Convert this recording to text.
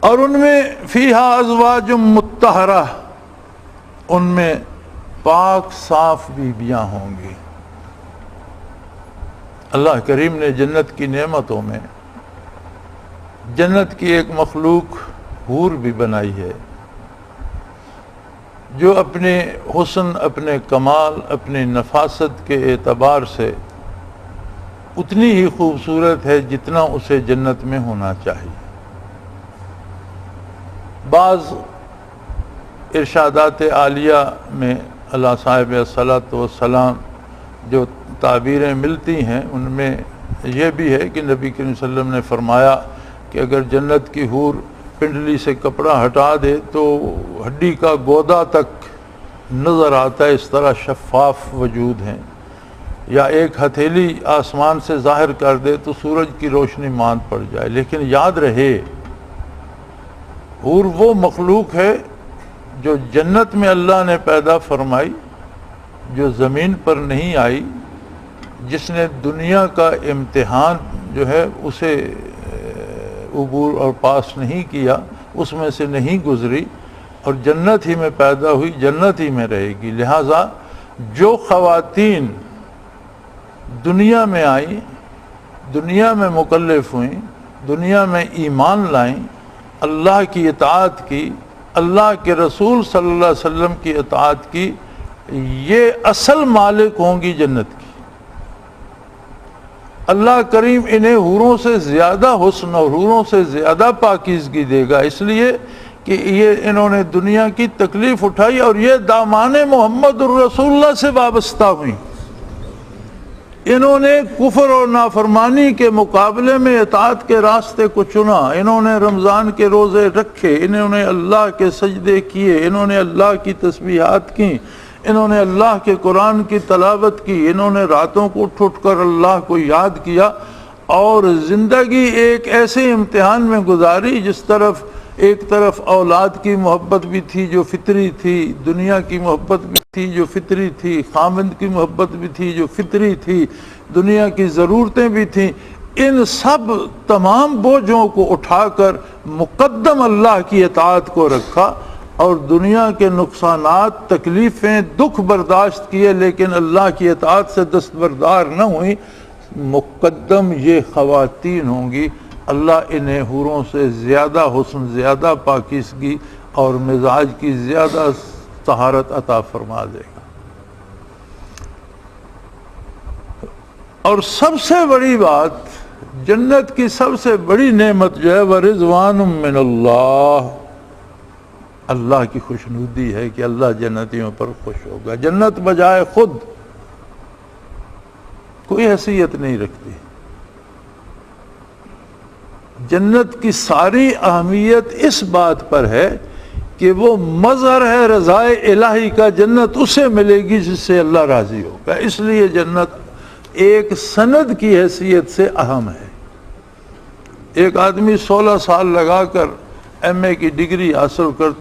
اور ان میں فیہا ازواج مطہرہ، ان میں پاک صاف بیویاں ہوں گی۔ اللہ کریم نے جنت کی نعمتوں میں جنت کی ایک مخلوق حور بھی بنائی ہے، جو اپنے حسن، اپنے کمال، اپنے نفاست کے اعتبار سے اتنی ہی خوبصورت ہے جتنا اسے جنت میں ہونا چاہیے۔ بعض ارشادات عالیہ میں اللہ صاحب الصلاۃ والسلام جو تعبیریں ملتی ہیں، ان میں یہ بھی ہے کہ نبی کریم صلی اللہ علیہ وسلم نے فرمایا کہ اگر جنت کی حور پنڈلی سے کپڑا ہٹا دے تو ہڈی کا گودا تک نظر آتا ہے، اس طرح شفاف وجود ہیں، یا ایک ہتھیلی آسمان سے ظاہر کر دے تو سورج کی روشنی ماند پڑ جائے۔ لیکن یاد رہے، حور وہ مخلوق ہے جو جنت میں اللہ نے پیدا فرمائی، جو زمین پر نہیں آئی، جس نے دنیا کا امتحان جو ہے اسے عبور اور پاس نہیں کیا، اس میں سے نہیں گزری، اور جنت ہی میں پیدا ہوئی، جنت ہی میں رہے گی۔ لہٰذا جو خواتین دنیا میں آئیں، دنیا میں مکلف ہوئیں، دنیا میں ایمان لائیں، اللہ کی اطاعت کی، اللہ کے رسول صلی اللہ علیہ وسلم کی اطاعت کی، یہ اصل مالک ہوں گی جنت کی۔ اللہ کریم انہیں حوروں سے زیادہ حسن اور حوروں سے زیادہ پاکیزگی دے گا، اس لیے کہ یہ انہوں نے دنیا کی تکلیف اٹھائی اور یہ دامان محمد الرسول اللہ سے وابستہ ہوئیں۔ انہوں نے کفر اور نافرمانی کے مقابلے میں اطاعت کے راستے کو چنا، انہوں نے رمضان کے روزے رکھے، انہوں نے اللہ کے سجدے کیے، انہوں نے اللہ کی تسبیحات کی، انہوں نے اللہ کے قرآن کی تلاوت کی، انہوں نے راتوں کو اٹھ اٹھ کر اللہ کو یاد کیا، اور زندگی ایک ایسے امتحان میں گزاری جس طرف ایک طرف اولاد کی محبت بھی تھی جو فطری تھی، دنیا کی محبت بھی تھی جو فطری تھی، خاوند کی محبت بھی تھی جو فطری تھی، دنیا کی ضرورتیں بھی تھیں۔ ان سب تمام بوجھوں کو اٹھا کر مقدم اللہ کی اطاعت کو رکھا، اور دنیا کے نقصانات، تکلیفیں، دکھ برداشت کیے، لیکن اللہ کی اطاعت سے دستبردار نہ ہوئیں۔ مقدم یہ خواتین ہوں گی، اللہ انہیں حوروں سے زیادہ حسن، زیادہ پاکیزگی اور مزاج کی زیادہ طہارت عطا فرما دے گا۔ اور سب سے بڑی بات، جنت کی سب سے بڑی نعمت جو ہے وَرِضْوَانٌ مِّنَ اللَّهِ، اللہ کی خوشنودی ہے کہ اللہ جنتیوں پر خوش ہوگا۔ جنت بجائے خود کوئی حیثیت نہیں رکھتی۔ جنت کی ساری اہمیت اس بات پر ہے کہ وہ مظہر ہے رضائے الہی کا، جنت اسے ملے گی جس سے اللہ راضی ہوگا، اس لیے جنت ایک سند کی حیثیت سے اہم ہے۔ ایک آدمی 16 سال لگا کر ایم اے کی ڈگری حاصل کرتا